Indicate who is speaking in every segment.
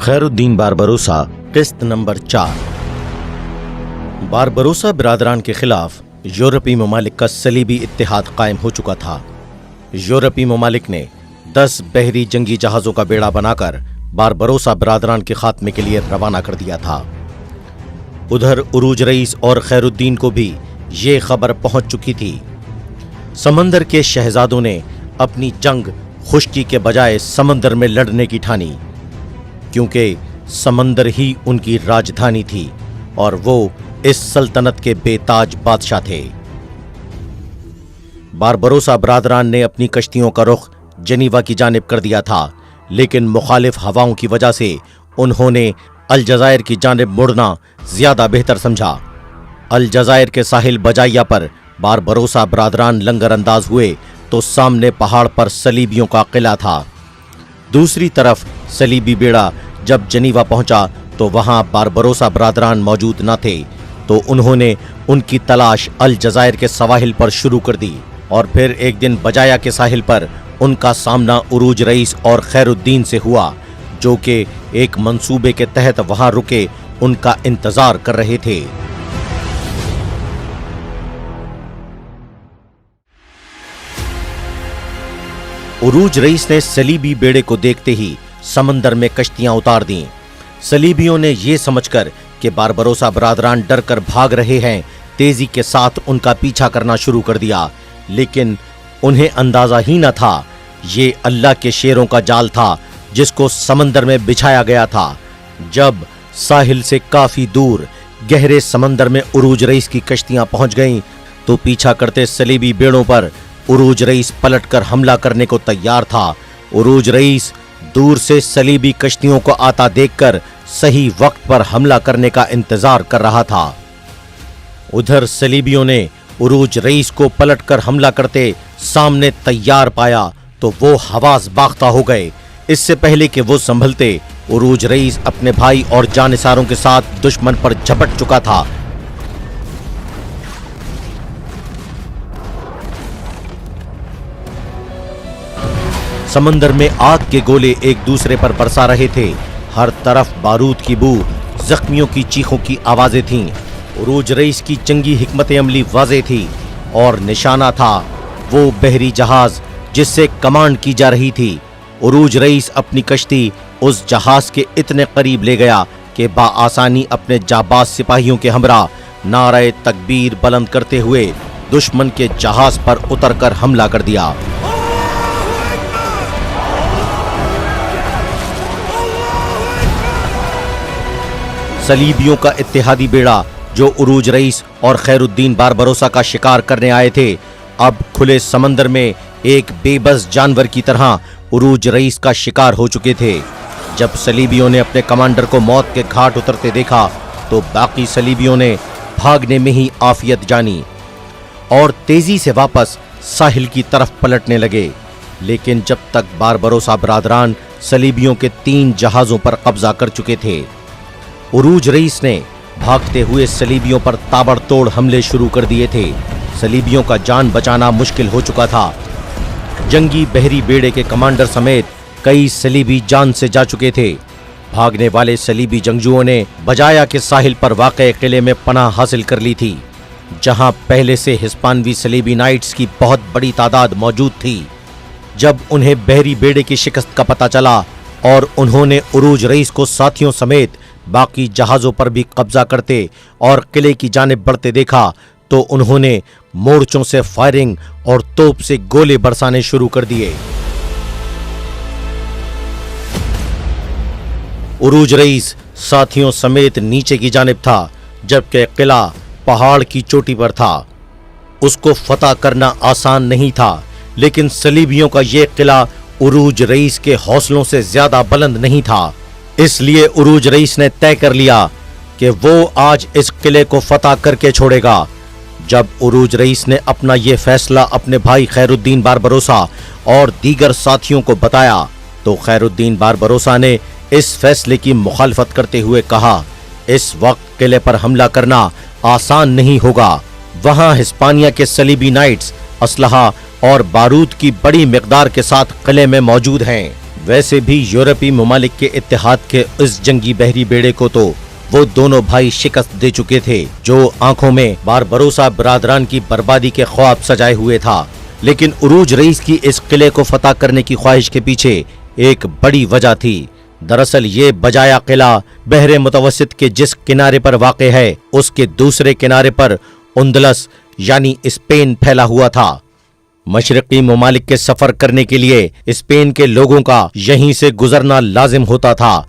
Speaker 1: Khairuddin Barbarossa किस्त number 4। Barbarossa बिरादरान के खिलाफ यूरोपी ममालिक का सलीबी इत्तेहाद कायम हो चुका था। यूरोपी ममालिक ने 10 बहरी जंगी जहाज़ों का बेड़ा बनाकर बारबरोसा बिरादरान के खात्मे के लिए रवाना कर दिया था। उधर उरूज रईस और खैरुद्दीन को भी ये खबर पहुंच चुकी थी। समंदर के शहजादों ने अपनी जंग खुश्की के बजाय समंदर में लड़ने की ठानी, क्योंकि समंदर ही उनकी राजधानी थी और वो इस सल्तनत के बेताज बादशाह थे। बारबरोसा बिरादरान ने अपनी कश्तियों का रुख जनीवा की जानिब कर दिया था, लेकिन मुखालिफ हवाओं की वजह से उन्होंने अलजायर की जानिब मुड़ना ज्यादा बेहतर समझा। अलजायर के साहिल बजाइया पर बारबरोसा बिरादरान लंगर अंदाज हुए तो सामने पहाड़ पर सलीबियों का किला था। दूसरी तरफ सलीबी बेड़ा जब जनीवा पहुंचा तो वहां बारबरोसा बिरादरान मौजूद न थे, तो उन्होंने उनकी तलाश अलजायर के सवाहिल पर शुरू कर दी और फिर एक दिन बजाया के साहिल पर उनका सामना उरूज रईस और खैरुद्दीन से हुआ, जो कि एक मंसूबे के तहत वहां रुके उनका इंतजार कर रहे थे। उरूज रईस ने सलीबी बेड़े को देखते ही समंदर में कश्तियां उतार दी। सलीबियों ने यह समझकर कि बारबरोसा बिरादरान डर कर भाग रहे हैं, तेजी के साथ उनका पीछा करना शुरू कर दिया, लेकिन उन्हें अंदाजा ही न था ये अल्लाह के शेरों का जाल था जिसको समंदर में बिछाया गया था। जब साहिल से काफी दूर गहरे समंदर में उरूज रईस की कश्तियां पहुंच गईं, तो पीछा करते सलीबी बेड़ों पर उरूज रईस पलटकर हमला करने को तैयार था। उरूज रईस दूर से सलीबी कश्तियों को आता देखकर सही वक्त पर हमला करने का इंतजार कर रहा था। उधर सलीबियों ने उरूज रईस को पलटकर हमला करते सामने तैयार पाया तो वो हवास बाख्ता हो गए। इससे पहले कि वो संभलते, उरूज रईस अपने भाई और जानिसारों के साथ दुश्मन पर झपट चुका था। समंदर में आग के गोले एक दूसरे पर बरसा रहे थे। हर तरफ बारूद की बू, जख्मियों की चीखों की आवाजें थीं। उरूज रईस की जंगी हिकमत अमली वाज़ेह थी और निशाना था वो बहरी जहाज जिससे कमांड की जा रही थी। उरूज रईस अपनी कश्ती उस जहाज के इतने करीब ले गया कि बाआसानी अपने जाबाज सिपाहियों के हमरा नारे तकबीर बुलंद करते हुए दुश्मन के जहाज पर उतरकर हमला कर दिया। सलीबियों का इत्तेहादी बेड़ा जो उरूज रईस और खैरुद्दीन बारबरोसा का शिकार करने आए थे, अब खुले समंदर में एक बेबस जानवर की तरह उरूज रईस का शिकार हो चुके थे। जब सलीबियों ने अपने कमांडर को मौत के घाट उतरते देखा तो बाकी सलीबियों ने भागने में ही आफियत जानी और तेजी से वापस साहिल की तरफ पलटने लगे। लेकिन जब तक बारबरोसा बिरादरान सलीबियों के 3 जहाजों पर कब्जा कर चुके थे, उरूज रईस ने भागते हुए सलीबियों पर ताबड़तोड़ हमले शुरू कर दिए थे। सलीबियों का जान बचाना मुश्किल हो चुका था। जंगी बहरी बेड़े के कमांडर समेत कई सलीबी जान से जा चुके थे। भागने वाले सलीबी जंगजुओं ने बजाया के साहिल पर वाक़े किले में पनाह हासिल कर ली थी, जहां पहले से हिस्पानवी सलीबी नाइट्स की बहुत बड़ी तादाद मौजूद थी। जब उन्हें बहरी बेड़े की शिकस्त का पता चला और उन्होंने उरूज रईस को साथियों समेत बाकी जहाजों पर भी कब्जा करते और किले की जानिब बढ़ते देखा, तो उन्होंने मोर्चों से फायरिंग और तोप से गोले बरसाने शुरू कर दिए। उरूज रईस साथियों समेत नीचे की जानिब था, जबकि किला पहाड़ की चोटी पर था। उसको फतह करना आसान नहीं था, लेकिन सलीबियों का यह किला उरूज रईस के हौसलों से ज्यादा बुलंद नहीं था। इसलिए उरूज रईस ने तय कर लिया कि वो आज इस किले को फतह करके छोड़ेगा। जब उरूज रईस ने अपना ये फैसला अपने भाई खैरुद्दीन बारबरोसा और दीगर साथियों को बताया, तो खैरुद्दीन बारबरोसा ने इस फैसले की मुखालफत करते हुए कहा, इस वक्त किले पर हमला करना आसान नहीं होगा। वहां हिस्पानिया के सलीबी नाइट्स असलहा और बारूद की बड़ी मिकदार के साथ किले में मौजूद हैं। वैसे भी यूरोपीय ममालिक के इत्तेहाद के इस जंगी बहरी बेड़े को तो वो दोनों भाई शिकस्त दे चुके थे, जो आंखों में बारबरोसा बरादरान की बर्बादी के ख्वाब सजाए हुए था। लेकिन उरूज रईस की इस किले को फतह करने की ख्वाहिश के पीछे एक बड़ी वजह थी। दरअसल ये बजाया किला बहरे मुतवस्सित के जिस किनारे पर वाक़े है, उसके दूसरे किनारे पर उंदलस यानी स्पेन फैला हुआ था। मशरक़ी ममालिक के सफर करने के लिए स्पेन के लोगों का यहीं से गुजरना लाजिम होता था।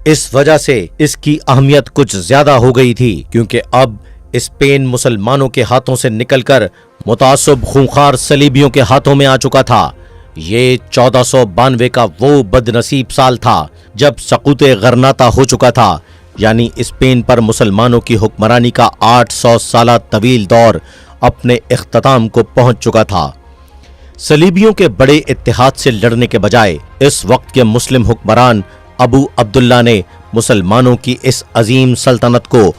Speaker 1: इस वजह से इसकी अहमियत कुछ ज्यादा हो गई थी, क्योंकि अब स्पेन मुसलमानों के हाथों से निकलकर मुतासब खूंखार सलीबियों के हाथों में आ चुका था। ये 1492 का वो बदनसीब साल था जब सकूत गरनाता हो चुका था, यानी स्पेन पर मुसलमानों की हुक्मरानी का 800 साला तवील दौर अपने इख्तिताम को पहुंच चुका था। सलीबियों के बड़े इत्तेहाद से लड़ने के बजाय इस वक्त के मुस्लिम हुक्मरान अबू अब्दुल्ला ने मुसलमानों की इस अजीम सल्तनत को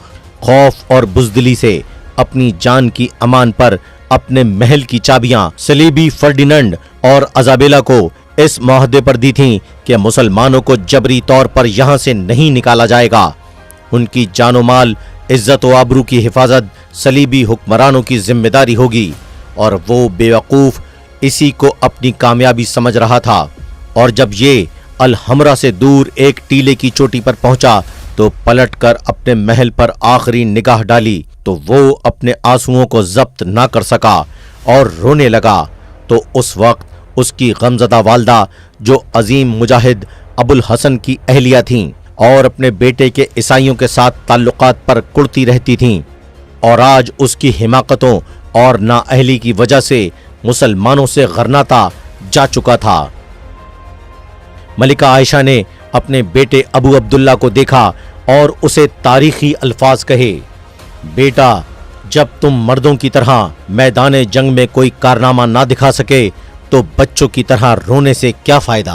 Speaker 1: खौफ और बुज़दिली से अपनी जान की अमान पर अपने महल की चाबियां सलीबी फर्डिनेंड और अजाबेला को इस मुआहदे पर दी थीं कि मुसलमानों को जबरी तौर पर यहां से नहीं निकाला जाएगा। उनकी जानो माल, इज्जत व आबरू की हिफाजत सलीबी हुक्मरानों की जिम्मेदारी होगी। और वो बेवकूफ इसी को अपनी कामयाबी समझ रहा था। और जब ये अल-हमरा से दूर एक टीले की चोटी पर पहुंचा तो पलटकर अपने महल पर आखिरी निगाह डाली तो वो अपने आंसुओं को जब्त ना कर सका और रोने लगा। तो उस वक्त उसकी गमज़दा वालदा, जो अजीम मुजाहिद अबुल हसन की अहलिया थीं और अपने बेटे के ईसाइयों के साथ ताल्लुकात पर कुड़ती रहती थीं, और आज उसकी हिमाकतों और नाअहली की वजह से मुसलमानों से गरनाता जा चुका था। मलिका आयशा ने अपने बेटे अबू अब्दुल्ला को देखा और उसे तारीखी अल्फाज कहे, बेटा, जब तुम मर्दों की तरह मैदान जंग में कोई कारनामा ना दिखा सके तो बच्चों की तरह रोने से क्या फायदा।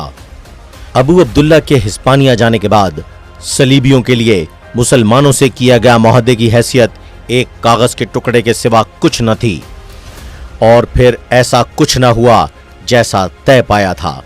Speaker 1: अबू अब्दुल्ला के हिस्पानिया जाने के बाद सलीबियों के लिए मुसलमानों से किया गया मुआहदे की हैसियत एक कागज के टुकड़े के सिवा कुछ न थी। और फिर ऐसा कुछ न हुआ जैसा तय पाया था।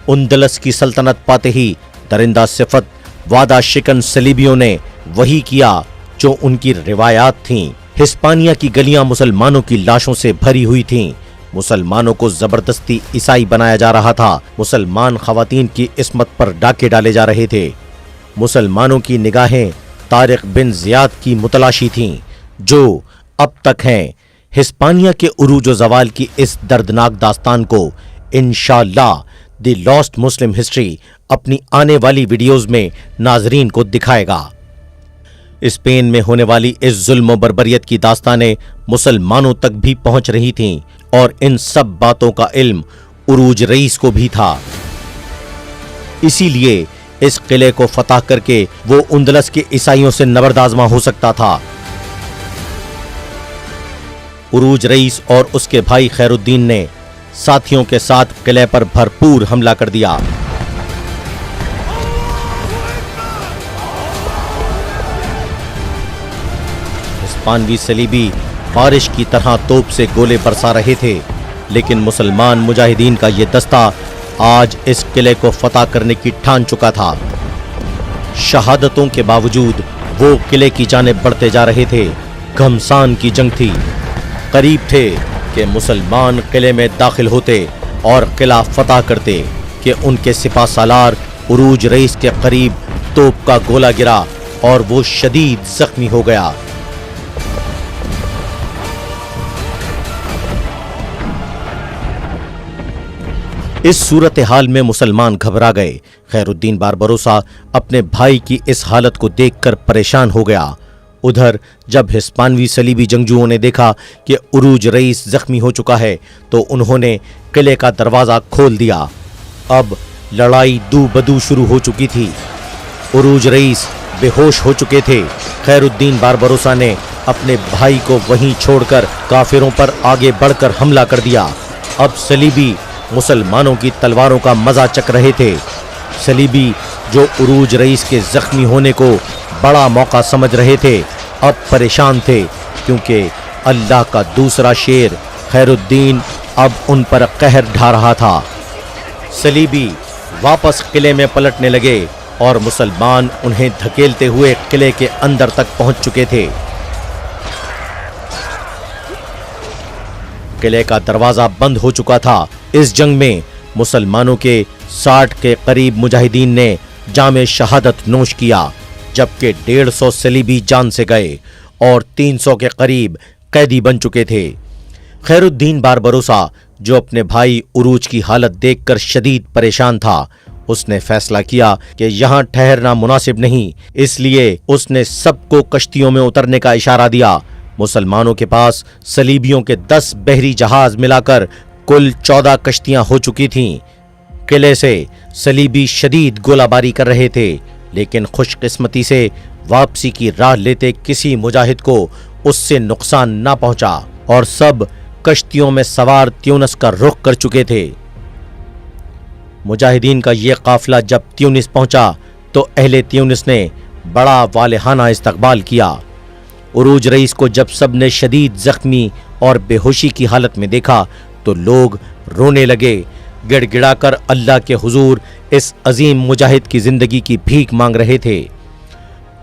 Speaker 1: उंदलस की सल्तनत पाते ही दरिंदा सिफत वादा शिकन सलीबियों ने वही किया जो उनकी रिवायात थीं। हिस्पानिया की गलियां मुसलमानों की लाशों से भरी हुई थीं। मुसलमानों को जबरदस्ती ईसाई बनाया जा रहा था। मुसलमान खवातीन की इस्मत पर डाके डाले जा रहे थे। मुसलमानों की निगाहें तारिक बिन जियाद की मुतलाशी थीं, जो अब तक हैं। हिस्पानिया के उरूज व ज़वाल की इस दर्दनाक दास्तान को इंशाअल्लाह द लॉस्ट मुस्लिम हिस्ट्री अपनी आने वाली वीडियोस में नाजरीन को दिखाएगा। स्पेन में होने वाली इस जुल्म व बर्बरियत की दास्तानें मुसलमानों तक भी पहुंच रही थीं, और इन सब बातों का इल्म उरूज रईस को भी था। इसीलिए इस किले को फतह करके वो उंदलस के ईसाइयों से नबरदाजमा हो सकता था। उरूज रईस और उसके भाई खैरुद्दीन ने साथियों के साथ किले पर भरपूर हमला कर दिया। हिस्पानवी सलीबी बारिश की तरह तोप से गोले बरसा रहे थे, लेकिन मुसलमान मुजाहिदीन का ये दस्ता आज इस किले को फतह करने की ठान चुका था। शहादतों के बावजूद वो किले की जानिब बढ़ते जा रहे थे। घमसान की जंग थी। करीब थे कि मुसलमान किले में दाखिल होते और किला फतह करते कि उनके सिपा सालार उरूज रईस के करीब तोप का गोला गिरा और वो शदीद जख्मी हो गया। इस सूरत हाल में मुसलमान घबरा गए। खैरुद्दीन बारबरोसा अपने भाई की इस हालत को देखकर परेशान हो गया। उधर जब हिस्पानवी सलीबी जंगजुओं ने देखा कि उरूज रईस जख्मी हो चुका है तो उन्होंने किले का दरवाज़ा खोल दिया। अब लड़ाई दू बदू शुरू हो चुकी थी। उरूज रईस बेहोश हो चुके थे। खैरुद्दीन बारबरोसा ने अपने भाई को वहीं छोड़कर काफिरों पर आगे बढ़कर हमला कर दिया। अब सलीबी मुसलमानों की तलवारों का मजा चख रहे थे। सलीबी जो उरूज रईस के जख्मी होने को बड़ा मौका समझ रहे थे, अब परेशान थे, क्योंकि अल्लाह का दूसरा शेर खैरुद्दीन अब उन पर कहर ढा रहा था। सलीबी वापस किले में पलटने लगे और मुसलमान उन्हें धकेलते हुए किले के अंदर तक पहुंच चुके थे। किले का दरवाजा बंद हो चुका था। इस जंग में मुसलमानों के 60 के करीब मुजाहिदीन ने जामे शहादत नोश किया, जबकि 150 सलीबी जान से गए और 300 के करीब कैदी बन चुके थे। खैरुद्दीन बारबरोसा, जो अपने भाई उरूज की हालत देखकर शदीद परेशान था, उसने फैसला किया कि यहाँ ठहरना मुनासिब नहीं, इसलिए उसने सबको कश्तियों में उतरने का इशारा दिया। मुसलमानों के पास सलीबियों के 10 बहरी जहाज मिलाकर कुल 14 कश्तियां हो चुकी थीं। किले से सलीबी शदीद गोलाबारी कर रहे थे, लेकिन खुशकिस्मती से वापसी की राह लेते किसी मुजाहिद को उससे नुकसान ना पहुंचा और सब कश्तियों में सवार त्यूनिस का रुख कर चुके थे। मुजाहिदीन का ये काफिला जब त्यूनिस पहुंचा तो अहले त्यूनिस ने बड़ा वालेहाना इस्तकबाल किया। उरूज रईस को जब सब ने शदीद जख्मी और बेहोशी की हालत में देखा तो लोग रोने लगे, गिड़गिड़ाकर अल्लाह के हुजूर इस अजीम मुजाहिद की जिंदगी की भीख मांग रहे थे।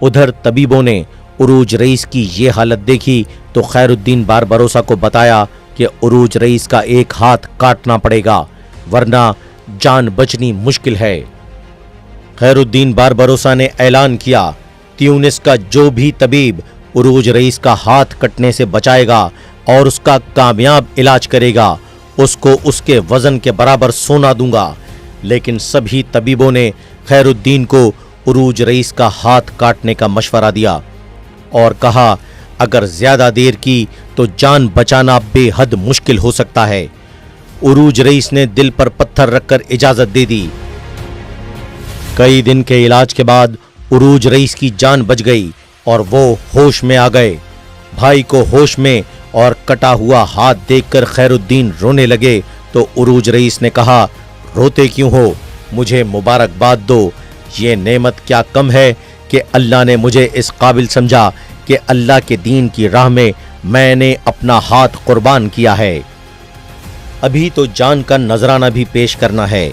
Speaker 1: उधर तबीबों ने उरूज रईस की ये हालत देखी तो खैरुद्दीन बारबरोसा को बताया कि उरूज रईस का एक हाथ काटना पड़ेगा, वरना जान बचनी मुश्किल है। खैरुद्दीन बारबरोसा ने ऐलान किया, त्यूनिस का जो भी तबीब उरूज रईस का हाथ कटने से बचाएगा और उसका कामयाब इलाज करेगा, उसको उसके वजन के बराबर सोना दूंगा। लेकिन सभी तबीबों ने खैरुद्दीन को उरूज रईस का हाथ काटने का मशवरा दिया और कहा, अगर ज्यादा देर की तो जान बचाना बेहद मुश्किल हो सकता है। उरूज रईस ने दिल पर पत्थर रखकर इजाजत दे दी। कई दिन के इलाज के बाद उरूज रईस की जान बच गई और वो होश में आ गए। भाई को होश में और कटा हुआ हाथ देखकर खैरुद्दीन रोने लगे तो उरूज रईस ने कहा, रोते क्यों हो, मुझे मुबारकबाद दो। ये नेमत क्या कम है कि अल्लाह ने मुझे इस काबिल समझा कि अल्लाह के दीन की राह में मैंने अपना हाथ कुर्बान किया है। अभी तो जान का नजराना भी पेश करना है।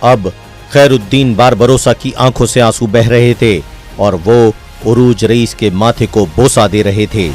Speaker 1: अब खैरुद्दीन बारबरोसा की आंखों से आंसू बह रहे थे और वो उरूज रईस के माथे को बोसा दे रहे थे।